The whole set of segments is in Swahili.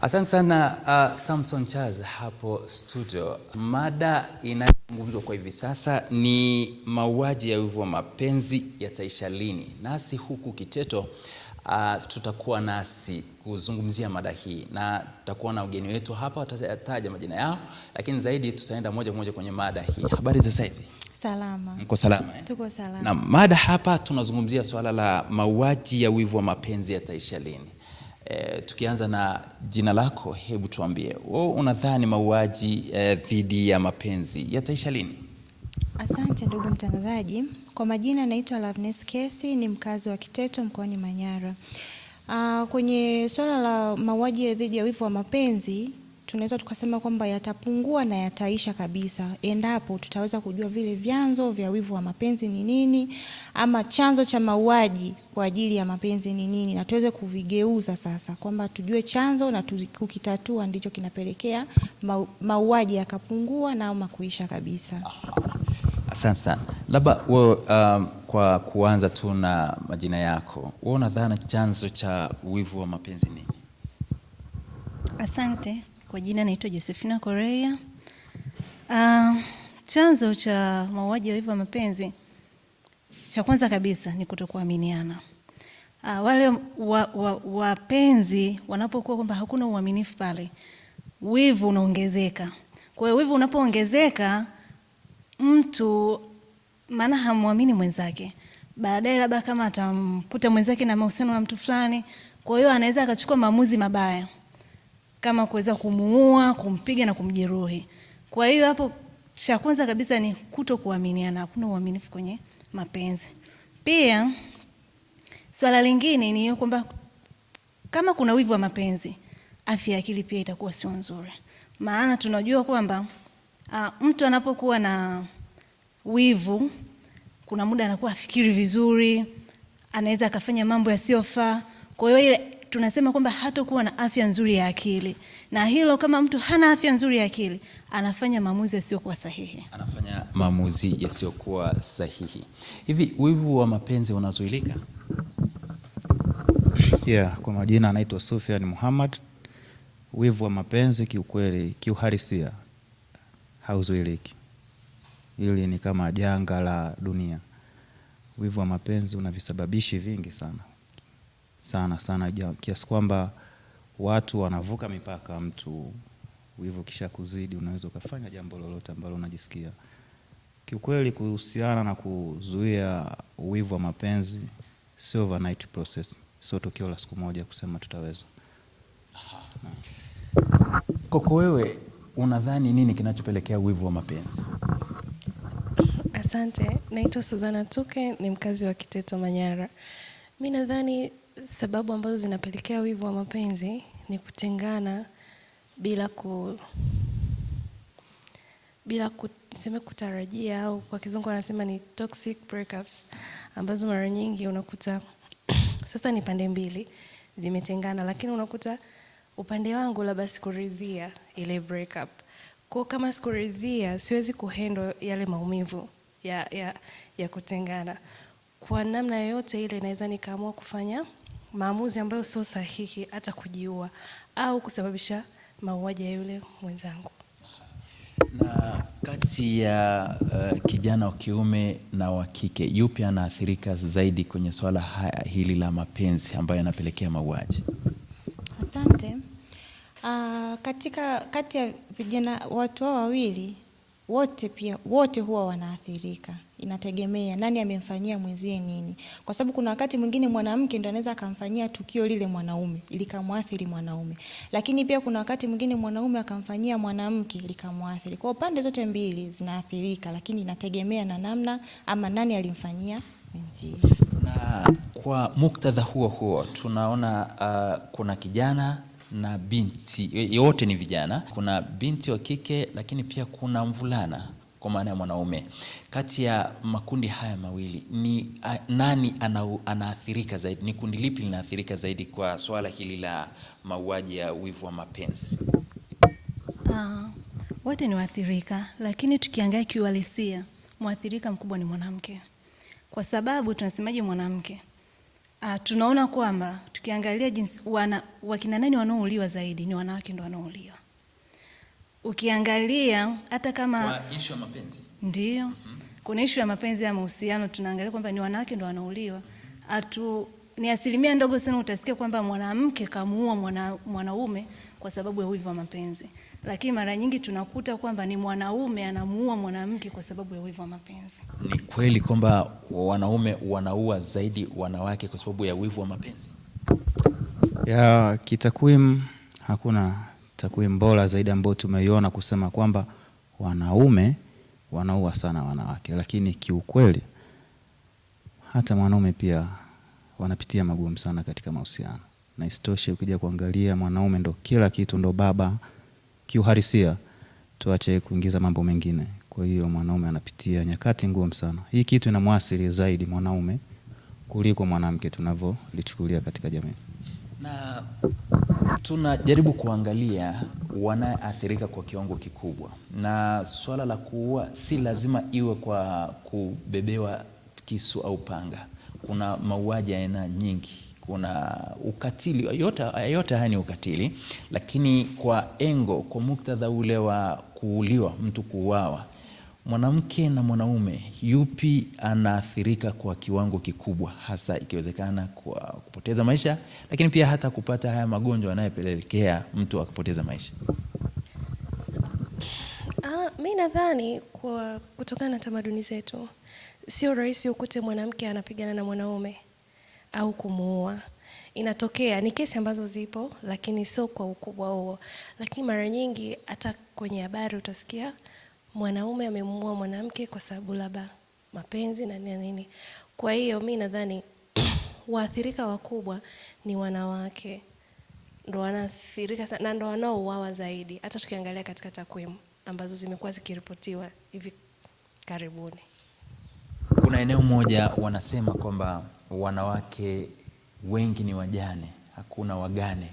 Asante sana Samson Charles hapo studio. Mada inayozungumzwa kwa hivi sasa ni mauaji ya wivu wa mapenzi yataisha lini? Nasi huku Kiteto tutakuwa nasi kuzungumzia mada hii, na tutakuwa na ugeni wetu hapa, watataja majina yao, lakini zaidi tutaenda moja moja kwenye mada hii. Habari za saizi? Salama. Mko salama? Tuko salama. Na mada hapa tunazungumzia swala la mauaji ya wivu wa mapenzi yataisha lini? Tukianza na jina lako, hebu tuambie, wewe unadhani mauaji dhidi ya mapenzi yataisha lini? Asante ndugu mtangazaji. Kwa majina naitwa Loveness Kesi, ni mkazi wa Kiteto mkoani Manyara. Kwenye swala la mauaji dhidi ya wivu wa mapenzi, tunaweza tukasema kwamba yatapungua na yataisha kabisa endapo tutaweza kujua vile vyanzo vya wivu wa mapenzi ni nini, ama chanzo cha mauaji kwa ajili ya mapenzi ni nini, na tuweze kuvigeuza sasa kwamba tujue chanzo na kukitatua ndicho kinapelekea mauaji yakapungua na ama kuisha kabisa. Asante sana. Labda wewe kwa kuanza tu na majina yako, wewe unadhani chanzo cha wivu wa mapenzi nini? Asante. Kwa jina naitwa Josephina Korea. Chanzo cha mauaji ya wivu wa mapenzi, cha kwanza kabisa ni kutokuaminiana. Wale wapenzi wanapokuwa kwamba hakuna uaminifu pale, wivu unaongezeka. Kwa hiyo wivu unapoongezeka, mtu maana hamwamini mwenzake. Baadaye labda kama atamkuta mwenzake na mahusiano na mtu fulani, kwa hiyo anaweza akachukua maamuzi mabaya, kama kuweza kumuua, kumpiga na kumjeruhi. Kwa hiyo hapo cha kwanza kabisa ni kutokuaminiana, hakuna uaminifu kwenye mapenzi. Pia swala lingine ni kwamba kama kuna wivu wa mapenzi, afya ya akili pia itakuwa sio nzuri. Maana tunajua kwamba mtu anapokuwa na wivu, kuna muda anakuwa afikiri vizuri, anaweza akafanya mambo yasiyofaa. Kwa hiyo ile tunasema kwamba hatakuwa na afya nzuri ya akili. Na hilo, kama mtu hana afya nzuri ya akili, anafanya maamuzi yasiyokuwa sahihi. Anafanya maamuzi yasiyokuwa sahihi. Hivi wivu wa mapenzi unazuilika? Kwa majina anaitwa Sufyan Muhammad. Wivu wa mapenzi kiukweli, kiuhalisia hauzuiliki. Hili ni kama janga la dunia. Wivu wa mapenzi una visababishi vingi sana kiasi kwamba watu wanavuka mipaka. Mtu wivu kisha kuzidi, unaweza ukafanya jambo lolote ambalo unajisikia. Kiukweli, kuhusiana na kuzuia wivu wa mapenzi sio overnight process, sio tukio la siku moja kusema tutaweza. Koko, wewe unadhani nini kinachopelekea wivu wa mapenzi? Asante, naitwa Suzana Tuke, ni mkazi wa Kiteto Manyara. Mimi nadhani sababu ambazo zinapelekea wivu wa mapenzi ni kutengana bila kutarajia, au kwa kizungu wanasema ni toxic breakups, ambazo mara nyingi unakuta sasa ni pande mbili zimetengana, lakini unakuta upande wangu labda sikuridhia ile breakup. Kwa kama sikuridhia, siwezi kuhandle yale maumivu ya kutengana. Kwa namna yoyote ile naweza nikaamua kufanya maamuzi ambayo sio sahihi, hata kujiua au kusababisha mauaji ya yule mwenzangu. Na kati ya kijana wa kiume na wa kike, yupi anaathirika zaidi kwenye swala hili la mapenzi ambayo yanapelekea mauaji? Asante. Kati ya vijana, watu hao wawili wote huwa wanaathirika. Inategemea nani amemfanyia mwenzie nini. Kwa sababu kuna wakati mwingine mwanamke ndio anaweza akamfanyia tukio lile mwanaume likamwathiri mwanaume. Lakini pia kuna wakati mwingine mwanaume akamfanyia mwanamke likamwathiri. Kwa pande zote mbili zinaathirika, lakini inategemea na namna ama nani alimfanyia mwenzie. Na kwa muktadha huo tunaona kuna kijana na binti, wote ni vijana. Kuna binti wa kike, lakini pia kuna mvulana kwa maana ya mwanaume. Kati ya makundi haya mawili, ni nani anaathirika zaidi? Ni kundi lipi linaathirika zaidi kwa swala hili la mauaji ya wivu wa mapenzi? Wote ni waathirika, lakini tukiangalia kiuhalisia, mwathirika mkubwa ni mwanamke. Kwa sababu tunasemaje mwanamke? tunaona kwamba tukiangalia jinsi wakina nani wanaouliwa zaidi ni wanawake ndio wanaouliwa. Ukiangalia hata kama kwa issue ya mapenzi ndio kuna issue ya mapenzi ya mahusiano, tunaangalia kwamba ni wanawake ndio wanauliwa. Ni asilimia ndogo sana utasikia kwamba mwanamke kamuua mwanaume kwa sababu ya wivu wa mapenzi, lakini mara nyingi tunakuta kwamba ni mwanaume anamuua mwanamke kwa sababu ya wivu wa mapenzi. Ni kweli kwamba wanaume wanaua zaidi wanawake kwa sababu ya wivu wa mapenzi? Ya kitakwimu hakuna takwimu bora zaidi ambayo tumeiona kusema kwamba wanaume wanaua sana wanawake, lakini kiukweli hata mwanaume pia wanapitia magumu sana katika mahusiano. Na isitoshe ukija kuangalia mwanaume ndo kila kitu, ndo baba kiuhalisia, tuache kuingiza mambo mengine. Kwa hiyo mwanaume anapitia nyakati ngumu sana. Hii kitu inamwathiri zaidi mwanaume kuliko mwanamke tunavyolichukulia katika jamii. Na tunajaribu kuangalia wanaathirika kwa kiwango kikubwa, na swala la kuua si lazima iwe kwa kubebewa kisu au panga. Kuna mauaji ya aina nyingi, kuna ukatili, yote haya ni ukatili, lakini kwa kwa muktadha ule wa kuuliwa, mtu kuuawa, mwanamke na mwanaume yupi anaathirika kwa kiwango kikubwa, hasa ikiwezekana kwa kupoteza maisha, lakini pia hata kupata haya magonjwa yanayopelekea mtu akapoteza maisha? Mimi nadhani kwa kutokana na tamaduni zetu sio rahisi ukute mwanamke anapigana na mwanaume au kumuua. Inatokea, ni kesi ambazo zipo, lakini sio kwa ukubwa huo. Lakini mara nyingi hata kwenye habari utasikia mwanaume amemuua mwanamke kwa sababu labda mapenzi na nini. Kwa hiyo mimi nadhani waathirika wakubwa ni wanawake, ndio wanaathirika sana na ndio wanaouawa zaidi, hata tukiangalia katika takwimu ambazo zimekuwa zikiripotiwa hivi karibuni. Kuna eneo moja wanasema kwamba wanawake wengi ni wajane, hakuna wagane.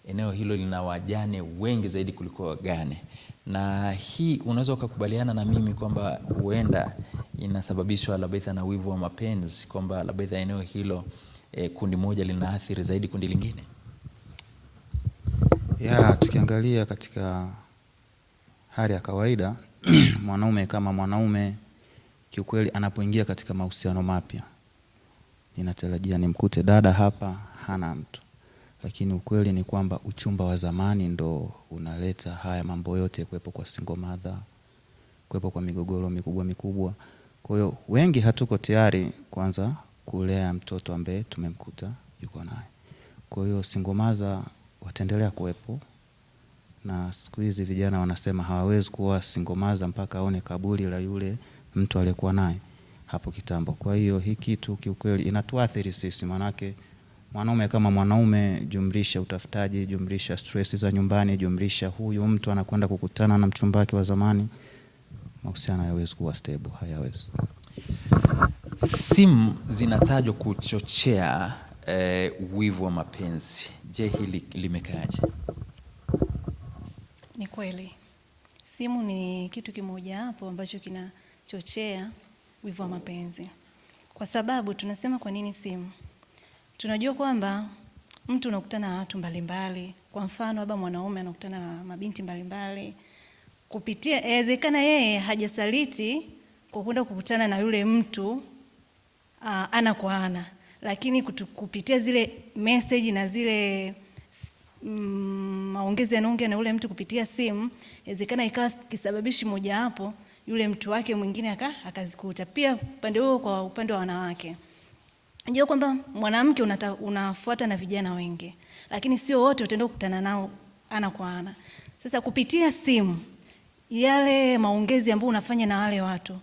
Eneo hilo lina wajane wengi zaidi kuliko wagane. Na hii unaweza ukakubaliana na mimi kwamba huenda inasababishwa labda na wivu wa mapenzi, kwamba labda eneo hilo kundi moja linaathiri zaidi kundi lingine? Ya tukiangalia katika hali ya kawaida mwanaume kama mwanaume kiukweli anapoingia katika mahusiano mapya, ninatarajia nimkute dada hapa hana mtu, lakini ukweli ni kwamba uchumba wa zamani ndo unaleta haya mambo yote, kuwepo kwa single mother, kuwepo kwa migogoro mikubwa. Kwa hiyo wengi hatuko tayari kwanza kulea mtoto ambaye tumemkuta yuko naye. Kwa hiyo single mother wataendelea kuwepo, na siku hizi vijana wanasema hawawezi kuwa single mother mpaka aone kaburi la yule mtu aliyekuwa naye hapo kitambo. Kwa hiyo hii kitu kiukweli inatuathiri sisi, manake mwanaume kama mwanaume, jumlisha utafutaji, jumlisha stress za nyumbani, jumlisha huyu mtu anakwenda kukutana na mchumba wake wa zamani, mahusiano hayawezi kuwa stable, hayawezi. Simu zinatajwa kuchochea wivu wa mapenzi. Je, hili limekaaje? Ni kweli. Simu ni kitu kimoja hapo ambacho kinachochea wivu wa mapenzi. Kwa sababu tunasema kwa nini simu? Tunajua kwamba mtu unakutana na watu mbalimbali. Kwa mfano labda mwanaume anakutana na mabinti mbalimbali. Kupitia inawezekana yeye hajasaliti kwa kwenda kukutana na yule mtu ana kwa ana, lakini kupitia zile message na zile maongezi anaongea na yule mtu kupitia simu, inawezekana ikawa kisababishi moja hapo yule mtu wake mwingine akazikuta. Pia upande huo, kwa upande wa wanawake, unajua kwamba mwanamke unafuata na vijana wengi, lakini sio wote utaenda kukutana nao ana kwa ana. Sasa kupitia simu, yale maongezi ambayo unafanya na wale watu,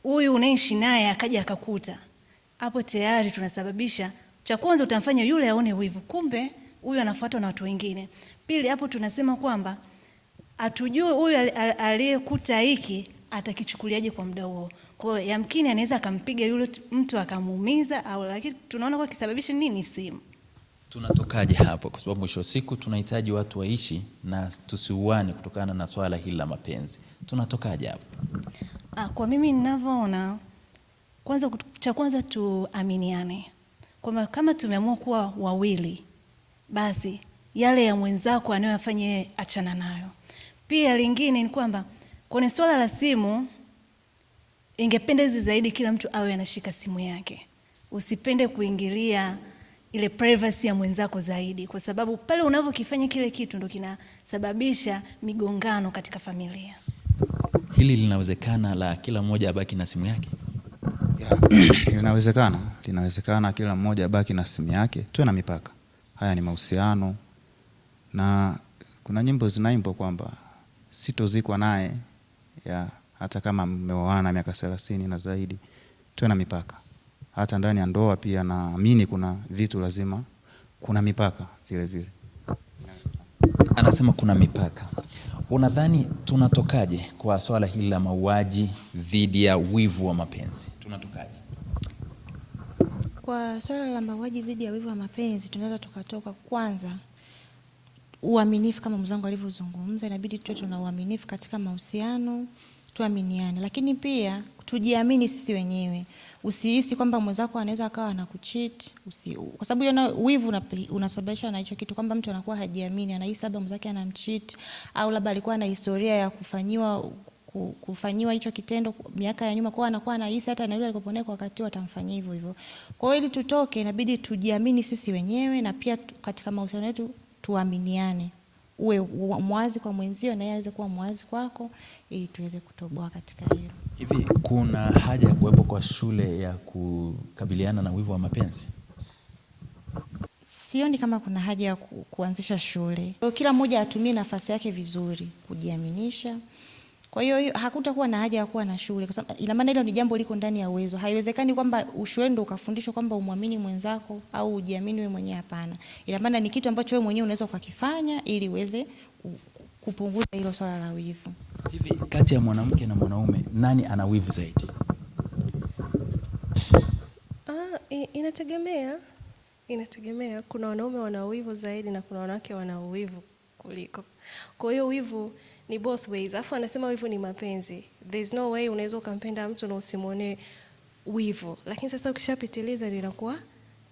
huyu unaishi naye akaja akakuta, hapo tayari tunasababisha, cha kwanza utamfanya yule aone wivu, kumbe huyu anafuatwa na watu wengine. Pili, hapo tunasema kwamba atujue huyu aliyekuta hiki atakichukuliaje kwa muda huo. Kwa hiyo yamkini anaweza akampiga yule mtu akamuumiza, au lakini tunaona kwa kisababisha nini? Simu. Tunatokaje hapo? Kwa sababu mwisho siku tunahitaji watu waishi na tusiuane kutokana na swala hili la mapenzi. Tunatokaje hapo? Kwa mimi ninavyoona, cha kwanza tuaminiane. kwamba kama tumeamua kuwa wawili, basi yale ya mwenzako anayofanya yeye achana nayo. Pia lingine ni kwamba kwenye swala la simu, ingependeza zaidi kila mtu awe anashika simu yake. Usipende kuingilia ile privacy ya mwenzako zaidi, kwa sababu pale unavyokifanya kile kitu ndo kinasababisha migongano katika familia. Hili linawezekana la kila mmoja abaki na simu yake? Linawezekana kila mmoja abaki na simu yake. Tuwe na mipaka. Haya ni mahusiano, na kuna nyimbo zinaimbwa kwamba sitozikwa naye, hata kama mmeoana miaka 30 na zaidi. Tuwe na mipaka. Hata ndani ya ndoa pia naamini kuna vitu lazima kuna mipaka vile vile. Anasema kuna mipaka. Unadhani tunatokaje kwa swala hili la mauaji dhidi ya wivu wa mapenzi? Tunatokaje? Kwa swala la mauaji dhidi ya wivu wa mapenzi tunaweza tukatoka kwanza uaminifu, kama mzangu alivyozungumza, inabidi tuwe tuna uaminifu katika mahusiano, tuaminiane. Lakini pia tujiamini sisi wenyewe. Usihisi kwamba mwenzako anaweza akawa anakucheat, kwa sababu yana wivu unasababishwa na hicho kitu, kwamba mtu anakuwa hajiamini, anahisi labda mwenzake anamcheat, au labda alikuwa na historia ya kufanyiwa hicho kitendo miaka ya nyuma, kwa anakuwa anahisi hata na yule alikoponea kwa wakati atamfanyia hivyo hivyo. Kwa hiyo ili tutoke inabidi tujiamini sisi wenyewe, na pia katika mahusiano yetu tuaminiane. Uwe mwazi kwa mwenzio na yeye aweze kuwa mwazi kwako, ili tuweze kutoboa katika hilo. Hivi kuna haja ya kuwepo kwa shule ya kukabiliana na wivu wa mapenzi? Sioni kama kuna haja ya kuanzisha shule. Kila mmoja atumie nafasi yake vizuri kujiaminisha. Kwa hiyo hakutakuwa na haja ya kuwa na shule, kwa sababu ina maana hilo ni jambo liko ndani ya uwezo. Haiwezekani kwamba shule ndio ukafundishwa kwamba umwamini mwenzako au ujiamini wewe mwenyewe, hapana. Ina maana ni kitu ambacho wewe mwenyewe unaweza ukakifanya ili uweze kupunguza hilo swala la wivu. Hivi kati ya mwanamke na mwanaume nani ana wivu zaidi? Inategemea. Kuna wanaume wana wivu zaidi na kuna wanawake wana wivu kuliko. Kwa hiyo wivu ni both ways. Afu anasema wivu ni mapenzi. There's no way unaweza ukampenda mtu na usimuone wivu. Lakini sasa ukishapitiliza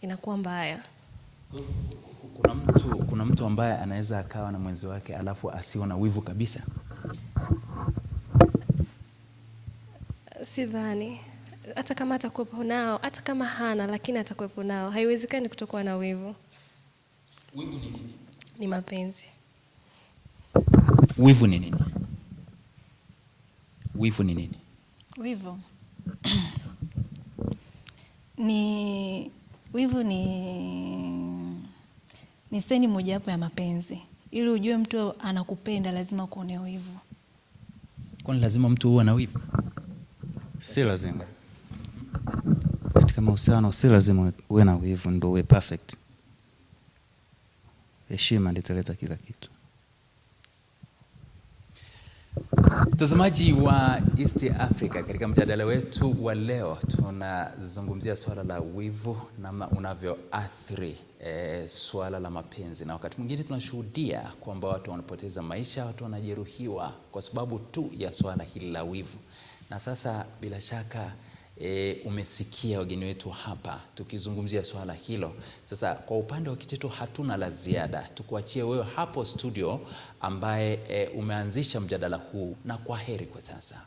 inakuwa mbaya. Kuna mtu ambaye anaweza akawa na mwenzi wake alafu asiona wivu kabisa? Sidhani. Hata kama atakuwepo nao, hata kama hana, lakini atakuwepo nao. Haiwezekani kutokuwa na wivu. Wivu ni nini? Ni mapenzi. Wivu ni nini? Wivu ni nini? Wivu wivu ni seni mojawapo ya mapenzi. Ili ujue mtu anakupenda lazima kuone wivu. Kwani lazima mtu uwe na wivu? Si lazima. Katika mahusiano si lazima uwe na wivu ndio uwe perfect. Heshima ndio italeta kila kitu. Mtazamaji wa East Africa, katika mjadala wetu wa leo tunazungumzia swala la wivu na unavyoathiri swala la mapenzi, na wakati mwingine tunashuhudia kwamba watu wanapoteza maisha, watu wanajeruhiwa kwa sababu tu ya swala hili la wivu. Na sasa bila shaka umesikia wageni wetu hapa tukizungumzia swala hilo. Sasa kwa upande wa Kiteto hatuna la ziada, tukuachie wewe hapo studio ambaye umeanzisha mjadala huu, na kwaheri kwa sasa.